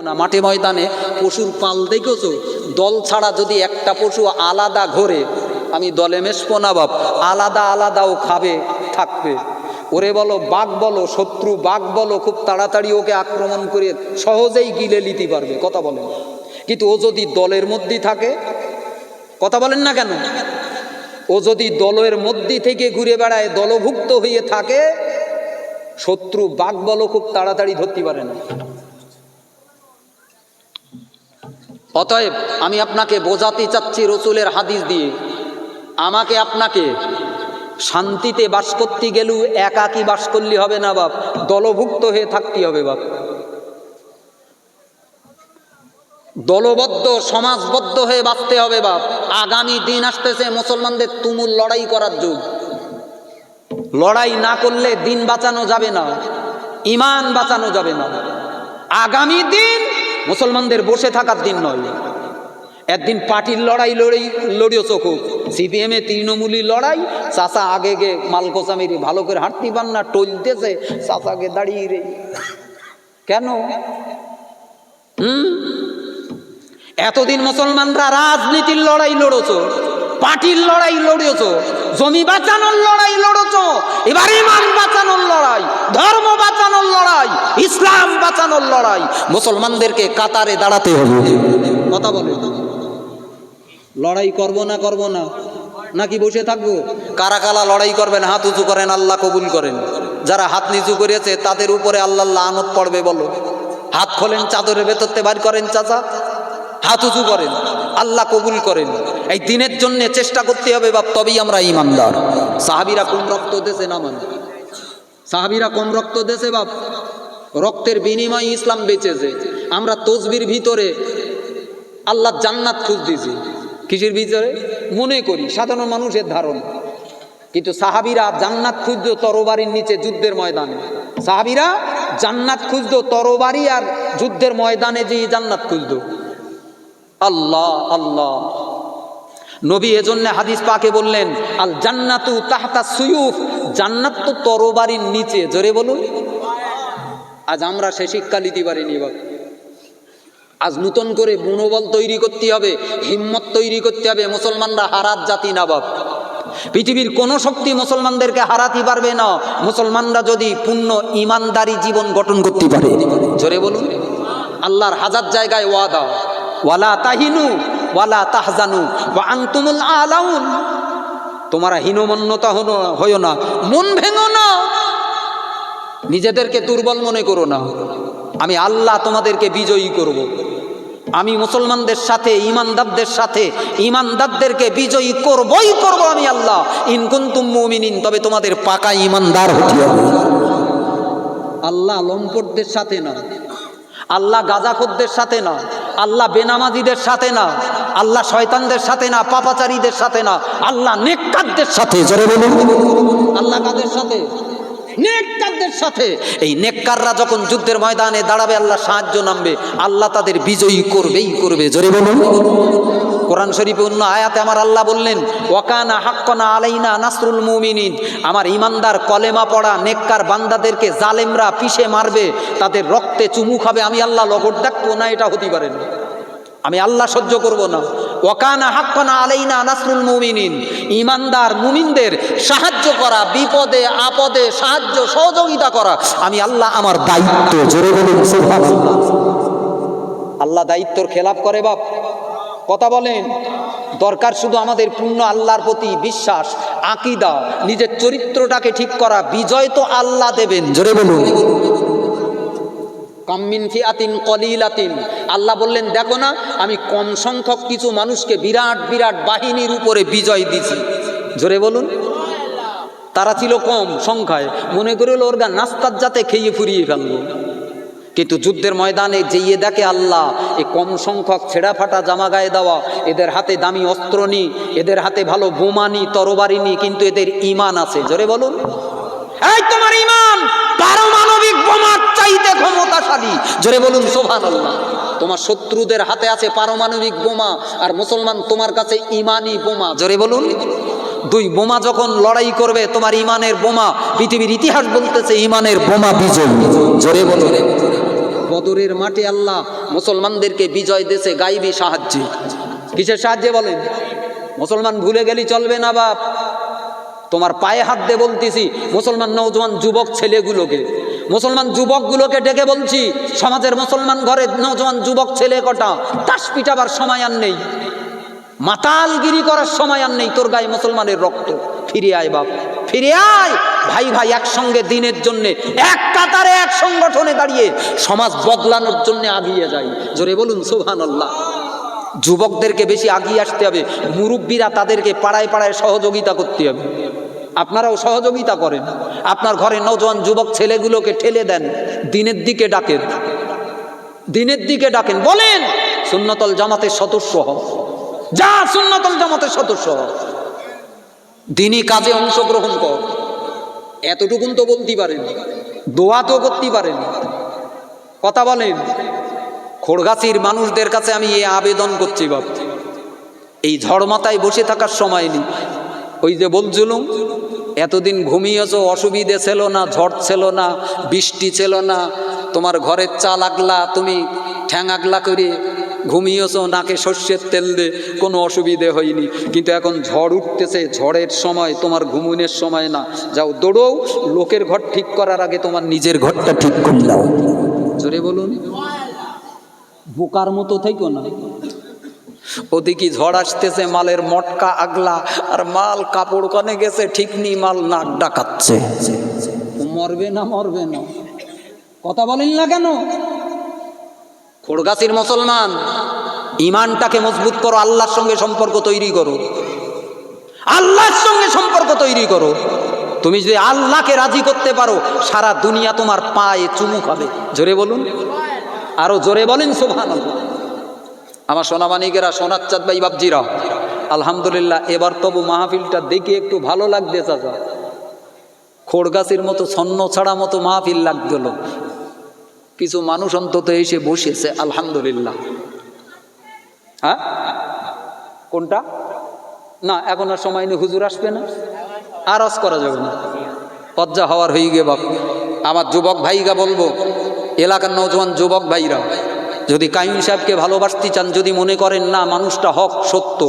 না। মাঠে ময়দানে পশুর পাল দেখেছো? দল ছাড়া যদি একটা পশু আলাদা ঘোরে, আমি দলে মেশবো না বাপ, আলাদা আলাদাও খাবে থাকবে। ওরে বলো বাঘ, বলো শত্রু বাঘ, বলো খুব তাড়াতাড়ি ওকে আক্রমণ করে সহজেই গিলে নিতে পারবে, কথা বলেন। কিন্তু ও যদি দলের মধ্যেই থাকে, কথা বলেন না কেন, ও যদি দলের মধ্যে থেকে ঘুরে বেড়ায়, দলভুক্ত হয়ে থাকে, শত্রু বাঘ বলো খুব তাড়াতাড়ি ধরতে পারে না। অতএব আমি আপনাকে বোঝাতে চাচ্ছি রসুলের হাদিস দিয়ে, আমাকে আপনাকে শান্তিতে বাস করতে গেলেও একাকী বাস করলে হবে না বাপ, দলভুক্ত হয়ে থাকতে হবে বাপ। দলবদ্ধ সমাজবদ্ধ হয়ে বাঁচতে হবে বাপ। আগামী দিন আসতেছে মুসলমানদের তুমুল লড়াই করার যুগ। লড়াই না করলে দিন বাঁচানো যাবে না, ইমান বাঁচানো যাবে না। আগামী দিন মুসলমানদের বসে থাকার দিন নয়। একদিন পার্টির লড়াই লড়িয়েছ খুব, সিপিএম এ তৃণমূলী লড়াই, চাচা আগে গে মালকোচা মেরে ভালো করে হাঁটতে পান না, টলতেছে, চাচাকে দাঁড়িয়ে রে কেন? এতদিন মুসলমানরা রাজনীতির লড়াই লড়েছ, পার্টির লড়াই লড়িয়েছ, জমি বাঁচানোর লড়াই লড়েছ, এবার ইমান বাঁচানোর লড়াই, ধর্ম বাঁচানোর লড়াই, ইসলাম বাঁচানোর লড়াই। মুসলমানদেরকে কাতারে দাঁড়াতে হবে, কথা বলে। লড়াই করব না নাকি বসে থাকবো? কারা কারা লড়াই করবেন হাত উঁচু করেন, আল্লাহ কবুল করেন। যারা হাত নিচু করেছে তাদের উপরে আল্লাহ লানত পড়বে বলো। হাত খোলেন, চাদরের ভেতরতে বার করেন, চাচা হাত উঁচু করেন, আল্লাহ কবুল করেন। এই দিনের জন্য চেষ্টা করতে হবে বাপ, তবেই আমরা ইমানদার। সাহাবীরা কম রক্ত দেশে না, মানে সাহাবীরা কম রক্ত দেশে বাপ, রক্তের বিনিময়ে ইসলাম বেঁচেছে। আমরা তসবির ভিতরে আল্লাহ জান্নাত খুঁজ দিয়েছি, কিসের ভিতরে মনে করি সাধারণ মানুষের ধারণা। কিন্তু সাহাবীরা জান্নাত খুঁজতো তরবারির নিচে যুদ্ধের ময়দানে। সাহাবীরা জান্নাত খুঁজতো তরবারি আর যুদ্ধের ময়দানে যে জান্নাত খুঁজতো। আল্লাহ আল্লাহ, নবী এজন্য হাদিস পাকে বললেন, আল জান্নাতু তাহতা সুয়ুফ, জান্নাত তো তরবারির নিচে। জোরে বলুন। আজ আমরা সে শিক্ষা নিতে পারিনি বাবা। আজ নতুন করে মনোবল তৈরি করতে হবে, হিম্মত তৈরি করতে হবে। মুসলমানরা হারাত জাতি না বাপ, পৃথিবীর কোনো শক্তি মুসলমানদেরকে হারাতে পারবে না, মুসলমানরা যদি পূর্ণ ইমানদারি জীবন গঠন করতে পারে। জোরে বলুন। আল্লাহর হাজার জায়গায় ওয়াদা, ওয়ালা তাহিনু ওয়ালা তাহজানু ওয়া আনতুমুল আলাউন, তোমরা হীনমন্যতা হইও না, মন ভেঙো না, নিজেদেরকে দুর্বল মনে করো না। আমি আল্লাহ তোমাদেরকে বিজয়ী করব। আমি মুসলমানদের সাথে, ইমানদারদের সাথে, ইমানদারদেরকে বিজয়ী করবই করব আমি আল্লাহ। ইন কুনতুম মুমিনিন, তবে তোমাদের পাকা ইমানদার হতে হবে। আল্লাহ লম্পটদের সাথে না, আল্লাহ গাঁজাখোরদের সাথে না, আল্লাহ বেনামাজিদের সাথে না, আল্লাহ শয়তানদের সাথে না, পাপাচারীদের সাথে না, আল্লাহ নেককারদের সাথে। জোরে বলুন। আল্লাহ কাদের সাথে? নেককারদের সাথে। এই নেককাররা যখন যুদ্ধের ময়দানে দাঁড়াবে, আল্লাহ সাহায্য নামবে, আল্লাহ তাদের বিজয়ী করবেই করবে। জোরে বলুন। কোরআন শরীফে অন্য আয়াতে আমার আল্লাহ বললেন, ওয়াকানা হাক্কানা আলাইনা নাসরুল মুমিনিন, আমার ইমানদার কলেমা পড়া নেককার বান্দাদেরকে জালেমরা পিষে মারবে, তাদের রক্তে চুমু খাবে, আমি আল্লাহ লগট ডাকবো না, এটা হতে পারে না, আমি আল্লাহ সহ্য করব না। ওয়াকানা হাক্কানা আলাইনা নাসরুল মুমিনিন, ইমানদার মুমিনদের সাহায্য করা, বিপদে আপদে সাহায্য সহযোগিতা করা আমি আল্লাহ আমার দায়িত্ব। জোরে বলুন সুবহানাল্লাহ। আল্লাহ দায়িত্বর খেলাপ করে বাপ, কথা বলেন। দরকার শুধু আমাদের পূর্ণ আল্লাহর প্রতি বিশ্বাস, আকীদা, নিজের চরিত্রটাকে ঠিক করা। বিজয় তো আল্লাহ দেবেন। জোরে বলুন। কামিন ফিআতিন কলিলাতিন, আল্লাহ বললেন দেখো না, আমি কম সংখ্যক কিছু মানুষকে বিরাট বিরাট বাহিনীর উপরে বিজয় দিছি। জোরে বলুন। তারা ছিল কম সংখ্যায়, মনে করিল ওর গা নাস্তার যাতে খেয়ে ফুরিয়ে ফেলবো। কিন্তু যুদ্ধের ময়দানে যেয়ে দেখে আল্লাহ এই কম সংখ্যক ছেঁড়া ফাটা জামা গায়ে দেওয়া, এদের হাতে দামি অস্ত্র নি, এদের হাতে ভালো বোমা নি, তরবারি নি, কিন্তু এদের ইমান আছে। জোরে বলুন। এই তোমার ইমান পারমাণবিক বোমার চাইতে ক্ষমতাশালী। জোরে বলুন সুবহানাল্লাহ। তোমার শত্রুদের হাতে আছে পারমাণবিক বোমা, আর মুসলমান তোমার কাছে ইমানি বোমা। জোরে বলুন। দুই বোমা যখন লড়াই করবে, তোমার ইমানের বোমা, পৃথিবীর ইতিহাস বলতেছে ইমানের বোমা বিজয়ী। জোরে বলুন। বদরের মাঠে আল্লাহ মুসলমানদেরকে বিজয় দেশে গাইবী সাহায্যে। কিসের সাহায্যে বলেন? মুসলমান ভুলে গেলি চলবে না বাপ, তোমার পায়ে হাত দিয়ে বলতেছি, মুসলমান নওজোয়ান যুবক ছেলেগুলোকে, মুসলমান যুবকগুলোকে ডেকে বলছি, সমাজের মুসলমান ঘরের নওজোয়ান যুবক ছেলে কটা, তাস পিটাবার সময় আর নেই, মাতালগিরি করার সময় আর নেই, তোর গায়ে মুসলমানের রক্ত, ফিরে আয় বাপ, ফিরে আয়। ভাই ভাই একসঙ্গে দিনের জন্য এক কাতারে এক সংগঠনে দাঁড়িয়ে সমাজ বদলানোর জন্য আগিয়ে যাই। জোরে বলুন সুবহানাল্লাহ। যুবকদেরকে বেশি আগিয়ে আসতে হবে, মুরব্বীরা তাদেরকে পাড়ায় পাড়ায় সহযোগিতা করতে হবে। আপনারাও সহযোগিতা করেন, আপনার ঘরে নওজোয়ান যুবক ছেলেগুলোকে ঠেলে দেন, দিনের দিকে ডাকেন, দিনের দিকে ডাকেন, বলেন সুন্নতুল জামাতের সদস্য হও, যা সুন্নতুল জামাতের সদস্য হও, দিনী কাজে অংশগ্রহণ কর। এতটুকুন তো বলতে পারেন, দোয়া তো করতে পারেন, কথা বলেন। খোড়গাছির মানুষদের কাছে আমি এই আবেদন করছি বাপ, এই ঝড় মাথায় বসে থাকার সময় নেই। ওই যে বলছিলাম এতদিন ঘুমিয়েছ, অসুবিধে ছিল না, ঝড় ছিল না, বৃষ্টি ছিল না, তোমার ঘরের চাল আগলা, তুমি ঠ্যাং আগলা করে ঘুমিয়েছ, নাকে সর্ষের তেল দিয়ে, কোনো অসুবিধে হয়নি। কিন্তু এখন ঝড় উঠতেছে, ঝড়ের সময় তোমার ঘুমুনের সময় না, যাও দৌড়ও, লোকের ঘর ঠিক করার আগে তোমার নিজের ঘরটা ঠিক করে দাও। জোরে বলুন, বোকার মতো থেকো না। ওদিকে ঝড় আসতেছে, মালের মটকা আগলা, আর মাল কাপড় কানে গেছে ঠিক নেই, মাল নাক ডাকাচ্ছে, মরবে না মরবে না, কথা বলেন না কেন? খোড়গাছির মুসলমান, ইমানটাকে মজবুত করো, আল্লাহর সঙ্গে সম্পর্ক তৈরি করো, আল্লাহর সঙ্গে সম্পর্ক তৈরি করো। তুমি যদি আল্লাহকে রাজি করতে পারো, সারা দুনিয়া তোমার পায়ে চুমু খাবে। জোরে বলুন, আরো জোরে বলেন সুবহানাল্লাহ। আমার সোনামানিকেরা, সোনার চাঁদ ভাই বাবজিরা, আলহামদুলিল্লাহ এবার তবু মাহফিলটা দেখে একটু ভালো লাগছে চাচা। খোড়গাছির মতো ছন্ন ছাড়া মতো মাহফিল লাগছিল, কিছু মানুষ অন্তত এসে বসেছে, আলহামদুলিল্লাহ। হ্যাঁ, কোনটা না, এখন আর সময় নেই, হুজুর আসবে না, আর আজ করা যাবে না, লজ্জা হওয়ার হয়ে গে বাপ। আমার যুবক ভাইগা বলবো, এলাকার নওজোয়ান যুবক ভাইরা, যদি কাইম সাহেবকে ভালোবাসতে চান, যদি মনে করেন না মানুষটা হক সত্য,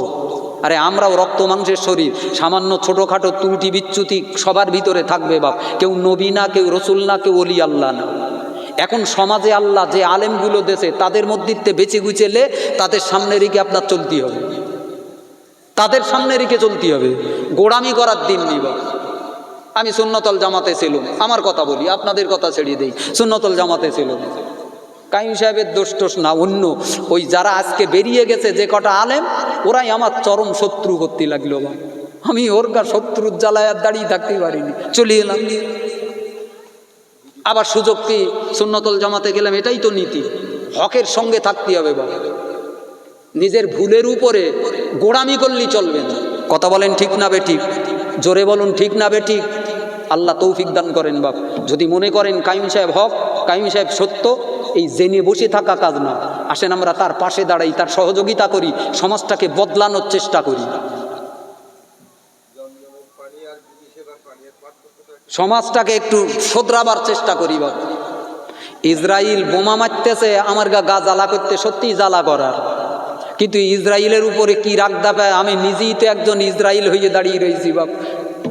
আরে আমরাও রক্ত মাংসের শরীর, সামান্য ছোটোখাটো ত্রুটি বিচ্যুতি সবার ভিতরে থাকবে বাপ, কেউ নবী না, কেউ রসুল না, কেউ ওলি আল্লাহ না। এখন সমাজে আল্লাহ যে আলেমগুলো দেশে, তাদের মধ্যে বেঁচে গুছেলে তাদের সামনে রেখে আপনার চলতে হবে, তাদের সামনে রেখে চলতে হবে, গোড়ামি করার দিন নিব। আমি সুন্নতুল জামাতে ছিলাম, আমার কথা বলি, আপনাদের কথা ছেড়ে দেই, সুন্নতুল জামাতে ছিলাম। কাইম সাহেবের দোষ টোষ না, অন্য ওই যারা আজকে বেরিয়ে গেছে যে কটা আলেম, ওরাই আমার চরম শত্রু করতে লাগলো বা, আমি ওর গা শত্রুর জ্বালায় আর দাঁড়িয়ে থাকতে পারিনি, চলে এলাম। আবার সুযোগ কি সুন্নতুল জামাতে গেলাম, এটাই তো নীতি, হকের সঙ্গে থাকতে হবে বাবা, নিজের ভুলের উপরে গোড়ামি করলেই চলবে না। কথা বলেন ঠিক না বেঠিক? জোরে বলুন ঠিক না বেঠিক? আল্লাহ তৌফিক দান করেন বাপ। যদি মনে করেন কাইম সাহেব হক, কাইম সাহেব সত্য, এই জেনে বসে থাকা কাজ না, আসেন আমরা তার পাশে দাঁড়াই, তার সহযোগিতা করি, সমাজটাকে বদলানোর চেষ্টা করি, সমাজটাকে একটু শোধরাবার চেষ্টা করি বাপ। ইসরায়েল বোমা মারতেছে, আমার গা জ্বালা করতে, সত্যি জ্বালা করার, কিন্তু ইসরায়েলের উপরে কি রাগ দাপায়, আমি নিজেই তো একজন ইসরায়েল হয়ে দাঁড়িয়ে রয়েছি বাপ।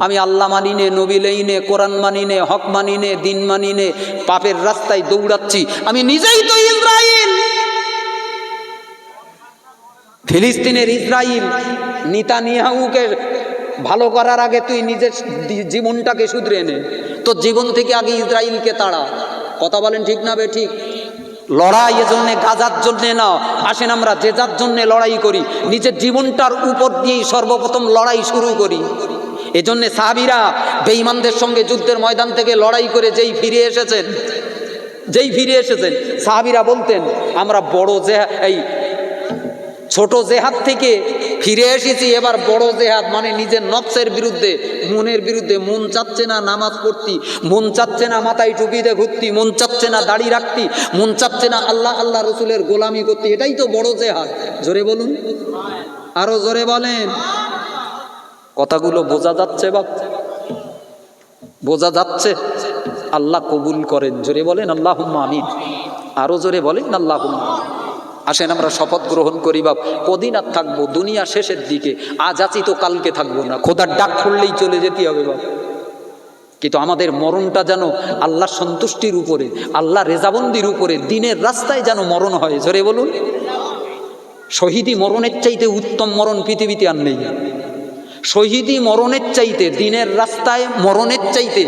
আমি আল্লাহ মানি নে, নবী লই নে, কোরআন মানি নে, হক মানি নে, দিন মানি নে, পাপের রাস্তায় দৌড়াচ্ছি, আমি নিজেই তো ইসরায়েল। ফিলিস্তিনের ইসরায়েল নেতানিয়াহুকে ভালো করার আগে তুই নিজের জীবনটাকে শুধরে নে, তোর জীবন থেকে আগে ইসরায়েলকে তাড়া। কথা বলেন ঠিক না বে ঠিক? লড়াই এজন্য গাজার জন্যে না, আসেন আমরা যে যার জন্যে লড়াই করি, নিজের জীবনটার উপর দিয়েই সর্বপ্রথম লড়াই শুরু করি। এজন্যে সাহাবীরা বেঈমানদের সঙ্গে যুদ্ধের ময়দান থেকে লড়াই করে যেই ফিরে এসেছেন, সাহাবীরা বলতেন আমরা বড় এই ছোট জেহাদ থেকে ফিরে এসেছি, এবার বড় জেহাদ, মানে নিজের নফসের বিরুদ্ধে, মনের বিরুদ্ধে। মন চাচ্ছে না নামাজ পড়তি, মন চাচ্ছে না মাথায় টুপিতে ঘুরতি, মন চাচ্ছে না দাড়ি রাখতি, মন চাচ্ছে না আল্লাহ আল্লাহ রসুলের গোলামি করতি, এটাই তো বড় জেহাদ। জোরে বলুন, আরো জোরে বলেন। কথাগুলো বোঝা যাচ্ছে বাপ? বোঝা যাচ্ছে? আল্লাহ কবুল করেন, জোরে বলেন আল্লাহুম্মা আমিন। আরো জোরে বলেন আল্লাহুম্মা। আসেন আমরা শপথ গ্রহণ করি, বাপ কদিন আর থাকবো, দুনিয়া শেষের দিকে, আজ আছি তো কালকে থাকবো না, খোদার ডাক পড়লেই চলে যেতে হবে বাপ। কিন্তু আমাদের মরণটা যেন আল্লাহর সন্তুষ্টির উপরে, আল্লাহ রেজাবন্দির উপরে, দিনের রাস্তায় যেন মরণ হয়, জোরে বলুন। শহীদি মরণের চাইতে উত্তম মরণ পৃথিবীতে আর নেই। শহীদি মরণের চাইতে, দিনের রাস্তায় মরণের চাইতে,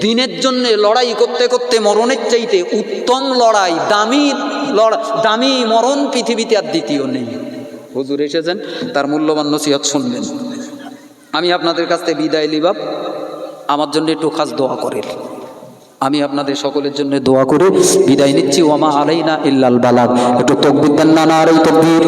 দিনের জন্য লড়াই করতে করতে মরণের চাইতে উত্তম লড়াই, দামি মরণ পৃথিবীতে আর দ্বিতীয় নেই। হুজুর এসেছেন, তার মূল্যবান নসিহত শুনবেন। আমি আপনাদের কাছ থেকে বিদায় লিবাব, আমার জন্য একটু খাস দোয়া করেন। আমি আপনাদের সকলের জন্য দোয়া করে বিদায় নিচ্ছি। ওয়ামা আলাইনা ইল্লাল বালাগ। একটু তাকবীর দেন না, নারে তাকবীর।